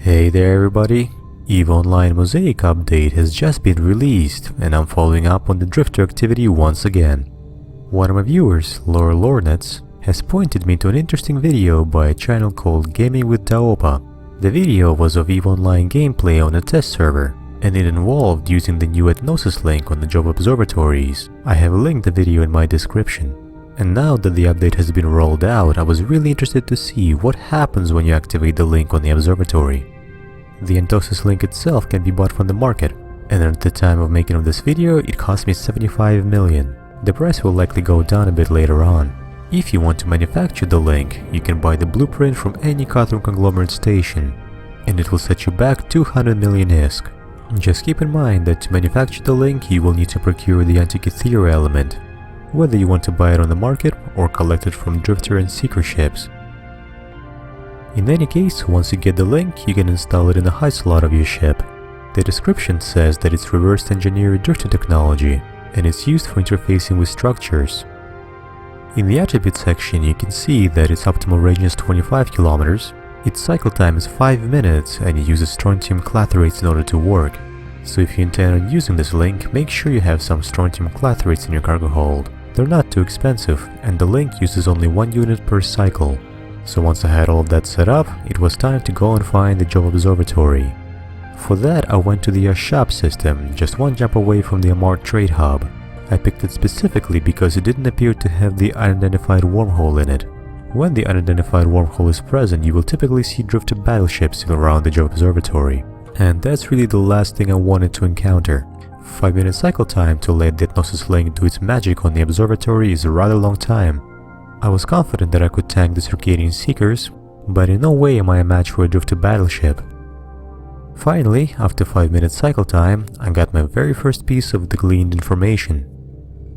Hey there everybody, Online Mosaic update has just been released and I'm following up on the drifter activity once again. One of my viewers, Laura Lornetz, has pointed me to an interesting video by a channel called Gaming with Daopa. The video was of Online gameplay on a test server, and it involved using the new Entosis Link on the Jove Observatories. I have linked the video in my description. And now that the update has been rolled out, I was really interested to see what happens when you activate the link on the observatory. The Entosis Link itself can be bought from the market, and at the time of making of this video it cost me 75 million. The price will likely go down a bit later on. If you want to manufacture the link, you can buy the blueprint from any Cotton Conglomerate station, and it will set you back 200 million ISK. Just keep in mind that to manufacture the link you will need to procure the Antikythera element, whether you want to buy it on the market or collect it from drifter and seeker ships. In any case, once you get the link, you can install it in the high slot of your ship. The description says that it's reverse engineered drifter technology, and it's used for interfacing with structures. In the attribute section you can see that its optimal range is 25 kilometers, its cycle time is 5 minutes, and it uses strontium clathrates in order to work. So if you intend on using this link, make sure you have some strontium clathrates in your cargo hold. They're not too expensive, and the link uses only 1 unit per cycle. So once I had all of that set up, it was time to go and find the Jove Observatory. For that I went to the shop system, just one jump away from the Amart trade hub. I picked it specifically because it didn't appear to have the unidentified wormhole in it. When the unidentified wormhole is present, you will typically see drifter battleships around the Jove Observatory. And that's really the last thing I wanted to encounter. 5-minute cycle time to let the Entosis Link do its magic on the observatory is a rather long time. I was confident that I could tank the Circadian Seekers, but in no way am I a match for a drifter battleship. Finally, after 5-minute cycle time, I got my very first piece of the Gleaned information.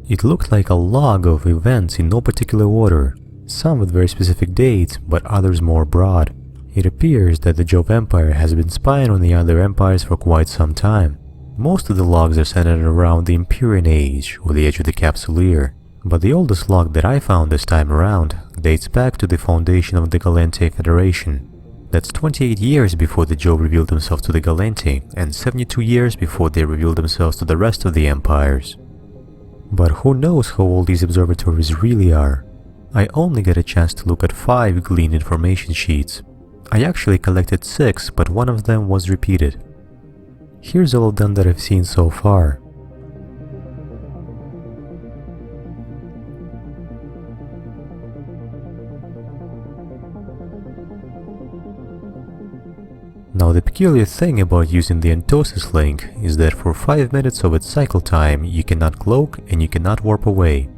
It looked like a log of events in no particular order, some with very specific dates, but others more broad. It appears that the Jove Empire has been spying on the other empires for quite some time. Most of the logs are centered around the Empyrean Age, or the age of the Capsuleer, but the oldest log that I found this time around dates back to the foundation of the Gallente Federation. That's 28 years before the Jove revealed themselves to the Gallente, and 72 years before they revealed themselves to the rest of the empires. But who knows how old these observatories really are? I only got a chance to look at 5 Gleaned information sheets. I actually collected 6, but one of them was repeated. Here's all of them that I've seen so far. Now the peculiar thing about using the Entosis Link is that for 5 minutes of its cycle time you cannot cloak and you cannot warp away,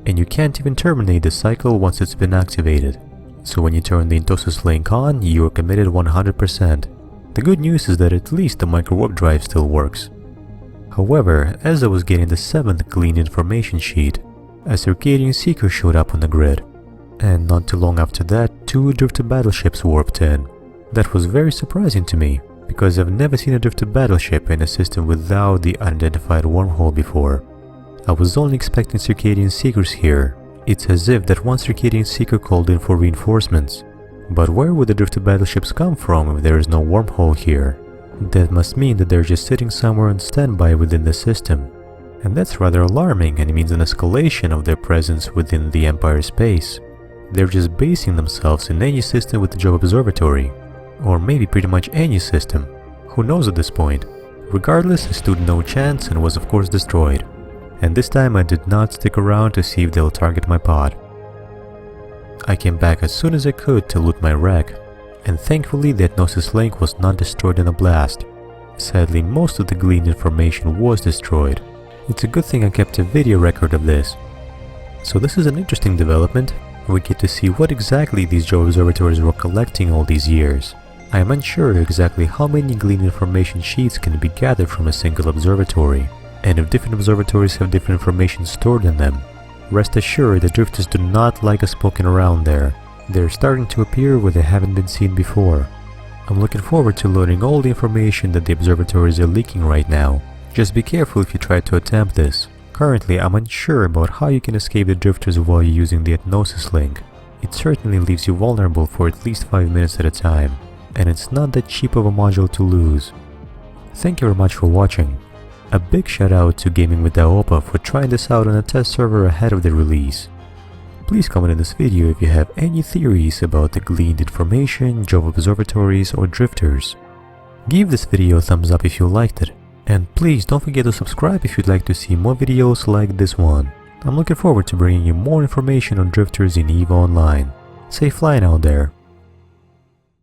and you can't even terminate the cycle once it's been activated. So when you turn the Entosis Link on, you are committed 100%. The good news is that at least the micro-warp drive still works. However, as I was getting the 7th Gleaned information sheet, a Circadian Seeker showed up on the grid, and not too long after that, 2 drifter battleships warped in. That was very surprising to me, because I've never seen a drifter battleship in a system without the unidentified wormhole before. I was only expecting Circadian Seekers here. It's as if that one Circadian Seeker called in for reinforcements. But where would the drifter battleships come from if there is no wormhole here? That must mean that they're just sitting somewhere on standby within the system. And that's rather alarming and means an escalation of their presence within the Empire space. They're just basing themselves in any system with the Jove Observatory. Or maybe pretty much any system. Who knows at this point? Regardless, I stood no chance and was of course destroyed. And this time I did not stick around to see if they'll target my pod. I came back as soon as I could to loot my wreck, and thankfully the Entosis Link was not destroyed in a blast. Sadly, most of the Gleaned information was destroyed. It's a good thing I kept a video record of this. So this is an interesting development. We get to see what exactly these Jove Observatories were collecting all these years. I am unsure exactly how many Gleaned information sheets can be gathered from a single observatory, and if different observatories have different information stored in them. Rest assured, the drifters do not like us poking around there. They're starting to appear where they haven't been seen before. I'm looking forward to learning all the information that the observatories are leaking right now. Just be careful if you try to attempt this. Currently, I'm unsure about how you can escape the drifters while you're using the Entosis Link. It certainly leaves you vulnerable for at least 5 minutes at a time. and it's not that cheap of a module to lose. Thank you very much for watching. A big shout out to Gaming with Daopa for trying this out on a test server ahead of the release. Please comment in this video if you have any theories about the Gleaned information, Jove Observatories or drifters. Give this video a thumbs up if you liked it, and please don't forget to subscribe if you'd like to see more videos like this one. I'm looking forward to bringing you more information on drifters in EVE Online. Safe flying out there.